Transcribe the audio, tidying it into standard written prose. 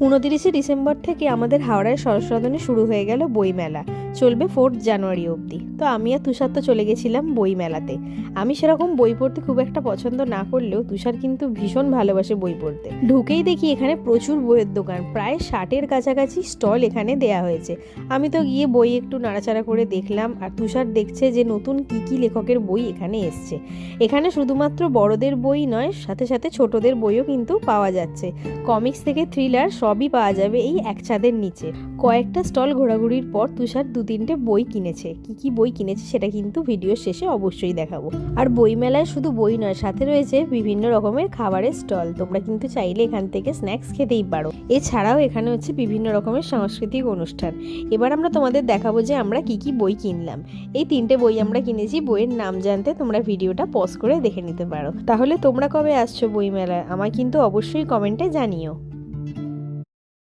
29 December থেকে আমাদের হাওড়ায় সরস্বতী শুরু হয়ে গেল বইমেলা, চলবে 4 জানুয়ারি অবধি। তো আমি আর তুষার তো চলে গেছিলাম বই মেলাতে। আমি সেরকম বই পড়তে খুব একটা পছন্দ না করলেও তুষার কিন্তু ভীষণ ভালোবাসে বই পড়তে। ঢুকেই দেখি এখানে প্রচুর বইয়ের দোকান, প্রায় 60-এর কাছাকাছি স্টল এখানে দেয়া হয়েছে। আমি তো গিয়ে বই একটু নাড়াচাড়া করে দেখলাম, আর তুষার দেখছে যে নতুন কি লেখকের বই এখানে এসছে। এখানে শুধুমাত্র বড়দের বই নয়, সাথে সাথে ছোটদের বইও কিন্তু পাওয়া যাচ্ছে। কমিক্স থেকে থ্রিলার সবই পাওয়া যাবে এই এক ছাদের নিচে। কয়েকটা স্টল ঘোরাঘুরির পর তুষার 2-3টে বই কিনেছে। কি বই কিনেছে সেটা কিন্তু ভিডিওর শেষে অবশ্যই দেখাবো। আর বই মেলায় শুধু বই নয়, সাথে রয়েছে বিভিন্ন রকমের খাবারের স্টল। তোমরা কিন্তু চাইলে এখান থেকে স্ন্যাক্স খেতেই পারো। এছাড়াও এখানে হচ্ছে বিভিন্ন রকমের সাংস্কৃতিক অনুষ্ঠান। এবার আমরা তোমাদের দেখাবো যে আমরা কি বই কিনলাম। এই 3টে বই আমরা কিনেছি। বইয়ের নাম জানতে তোমরা ভিডিওটা পজ করে দেখে নিতে পারো। তাহলে তোমরা কবে আসছো বই মেলায় আমায় কিন্তু অবশ্যই কমেন্টে জানিও।